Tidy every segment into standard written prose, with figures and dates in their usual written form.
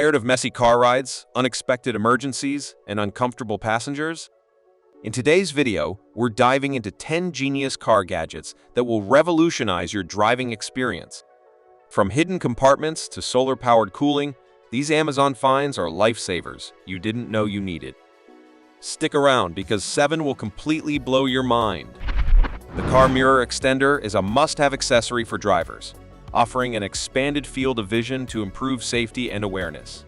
Tired of messy car rides, unexpected emergencies, and uncomfortable passengers? In today's video, we're diving into 10 genius car gadgets that will revolutionize your driving experience. From hidden compartments to solar-powered cooling, these Amazon finds are lifesavers you didn't know you needed. Stick around because 7 will completely blow your mind. The car mirror extender is a must-have accessory for drivers, offering an expanded field of vision to improve safety and awareness.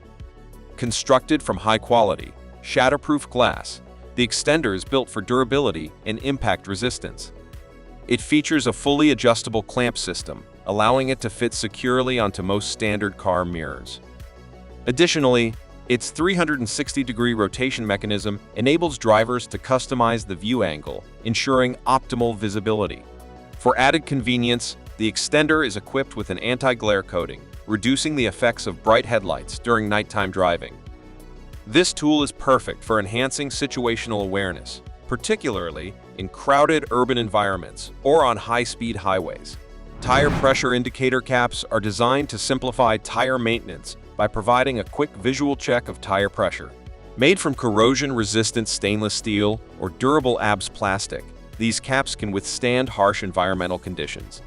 Constructed from high-quality, shatterproof glass, the extender is built for durability and impact resistance. It features a fully adjustable clamp system, allowing it to fit securely onto most standard car mirrors. Additionally, its 360-degree rotation mechanism enables drivers to customize the view angle, ensuring optimal visibility. For added convenience, the extender is equipped with an anti-glare coating, reducing the effects of bright headlights during nighttime driving. This tool is perfect for enhancing situational awareness, particularly in crowded urban environments or on high-speed highways. Tire pressure indicator caps are designed to simplify tire maintenance by providing a quick visual check of tire pressure. Made from corrosion-resistant stainless steel or durable ABS plastic, these caps can withstand harsh environmental conditions.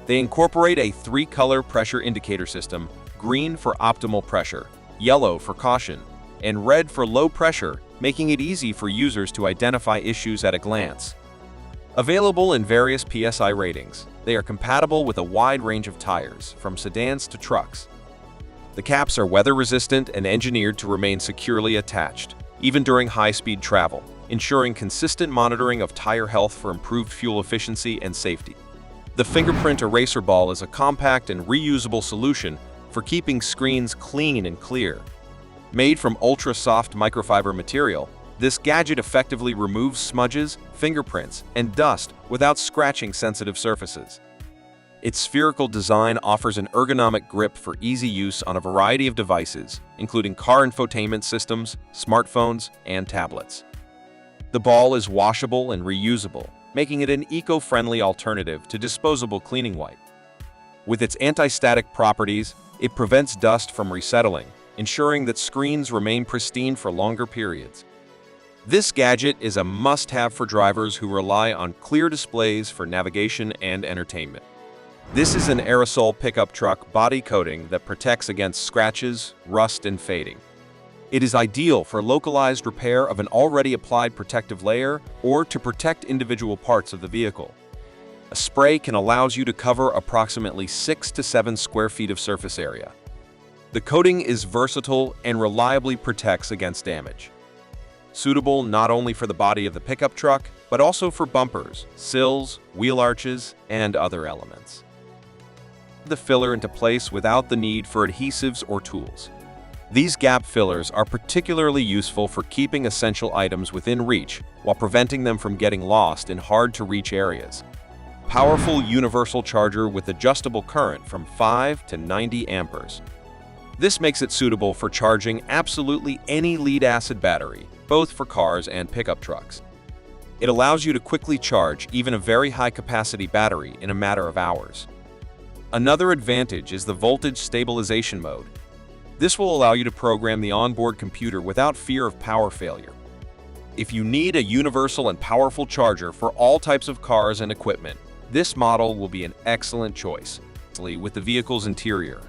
They incorporate a 3-color pressure indicator system: green for optimal pressure, yellow for caution, and red for low pressure, making it easy for users to identify issues at a glance. Available in various PSI ratings, they are compatible with a wide range of tires, from sedans to trucks. The caps are weather-resistant and engineered to remain securely attached, even during high-speed travel, ensuring consistent monitoring of tire health for improved fuel efficiency and safety. The fingerprint eraser ball is a compact and reusable solution for keeping screens clean and clear. Made from ultra-soft microfiber material, this gadget effectively removes smudges, fingerprints, and dust without scratching sensitive surfaces. Its spherical design offers an ergonomic grip for easy use on a variety of devices, including car infotainment systems, smartphones, and tablets. The ball is washable and reusable, making it an eco-friendly alternative to disposable cleaning wipe. With its anti-static properties, it prevents dust from resettling, ensuring that screens remain pristine for longer periods. This gadget is a must-have for drivers who rely on clear displays for navigation and entertainment. This is an aerosol pickup truck body coating that protects against scratches, rust, and fading. It is ideal for localized repair of an already applied protective layer or to protect individual parts of the vehicle. A spray can allow you to cover approximately 6 to 7 square feet of surface area. The coating is versatile and reliably protects against damage. Suitable not only for the body of the pickup truck, but also for bumpers, sills, wheel arches, and other elements. The filler into place without the need for adhesives or tools. These gap fillers are particularly useful for keeping essential items within reach while preventing them from getting lost in hard-to-reach areas. Powerful universal charger with adjustable current from 5 to 90 amperes. This makes it suitable for charging absolutely any lead-acid battery, both for cars and pickup trucks. It allows you to quickly charge even a very high-capacity battery in a matter of hours. Another advantage is the voltage stabilization mode. This will allow you to program the onboard computer without fear of power failure. If you need a universal and powerful charger for all types of cars and equipment, this model will be an excellent choice. With the vehicle's interior,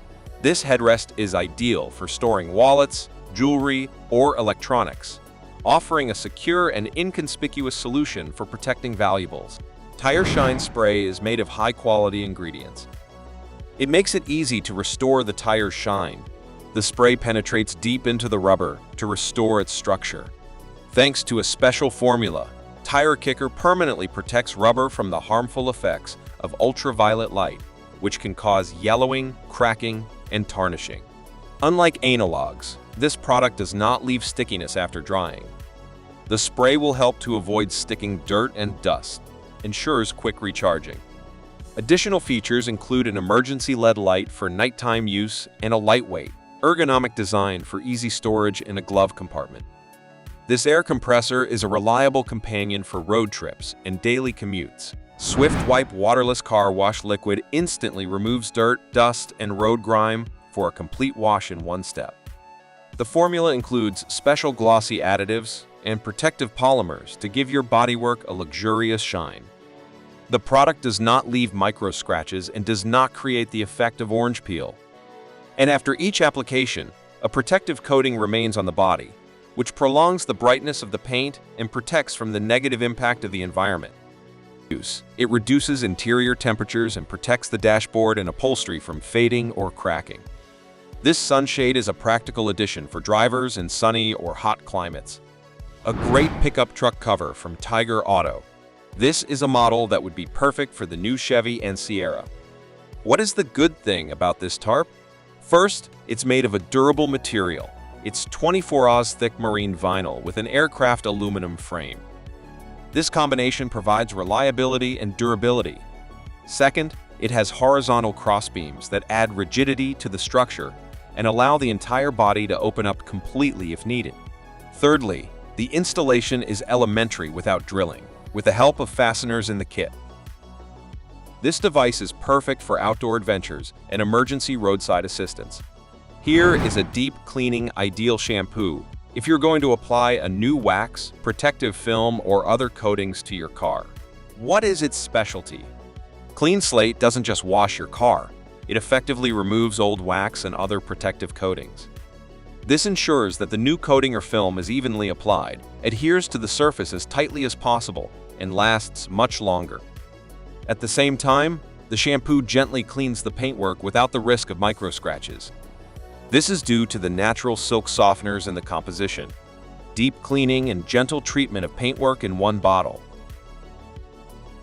this headrest is ideal for storing wallets, jewelry, or electronics, offering a secure and inconspicuous solution for protecting valuables. Tire Shine Spray is made of high-quality ingredients. It makes it easy to restore the tire's shine. The spray penetrates deep into the rubber to restore its structure. Thanks to a special formula, Tire Kicker permanently protects rubber from the harmful effects of ultraviolet light, which can cause yellowing, cracking, and tarnishing. Unlike analogs, this product does not leave stickiness after drying. The spray will help to avoid sticking dirt and dust, ensures quick recharging. Additional features include an emergency LED light for nighttime use and a lightweight, ergonomic design for easy storage in a glove compartment. This air compressor is a reliable companion for road trips and daily commutes. Swift Wipe waterless car wash liquid instantly removes dirt, dust, and road grime for a complete wash in one step. The formula includes special glossy additives and protective polymers to give your bodywork a luxurious shine. The product does not leave micro scratches and does not create the effect of orange peel. And after each application, a protective coating remains on the body, which prolongs the brightness of the paint and protects from the negative impact of the environment. It reduces interior temperatures and protects the dashboard and upholstery from fading or cracking. This sunshade is a practical addition for drivers in sunny or hot climates. A great pickup truck cover from Tiger Auto. This is a model that would be perfect for the new Chevy and Sierra. What is the good thing about this tarp? First, it's made of a durable material. It's 24 Oz thick marine vinyl with an aircraft aluminum frame. This combination provides reliability and durability. Second, it has horizontal crossbeams that add rigidity to the structure and allow the entire body to open up completely if needed. Thirdly, the installation is elementary without drilling, with the help of fasteners in the kit. This device is perfect for outdoor adventures and emergency roadside assistance. Here is a deep cleaning ideal shampoo if you're going to apply a new wax, protective film, or other coatings to your car. What is its specialty? Clean Slate doesn't just wash your car, it effectively removes old wax and other protective coatings. This ensures that the new coating or film is evenly applied, adheres to the surface as tightly as possible, and lasts much longer. At the same time, the shampoo gently cleans the paintwork without the risk of micro scratches. This is due to the natural silk softeners in the composition, deep cleaning and gentle treatment of paintwork in one bottle.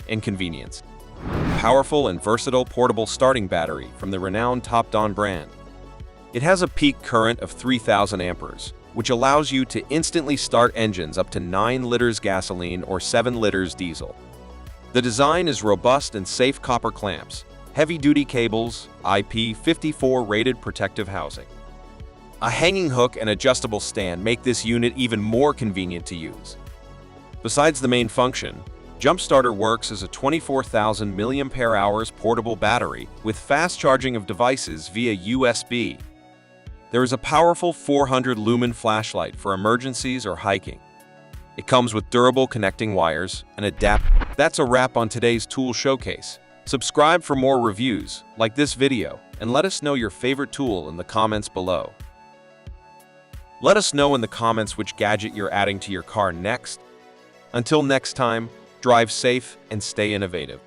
And convenience. Powerful and versatile portable starting battery from the renowned Topdon brand. It has a peak current of 3,000 amperes, which allows you to instantly start engines up to 9 liters gasoline or 7 liters diesel. The design is robust and safe copper clamps, heavy-duty cables, IP54 rated protective housing. A hanging hook and adjustable stand make this unit even more convenient to use. Besides the main function, JumpStarter works as a 24,000 mAh portable battery with fast charging of devices via USB. There is a powerful 400 lumen flashlight for emergencies or hiking. It comes with durable connecting wires and adapter. That's a wrap on today's tool showcase. Subscribe for more reviews, like this video, and let us know your favorite tool in the comments below. Let us know in the comments which gadget you're adding to your car next. Until next time, drive safe and stay innovative.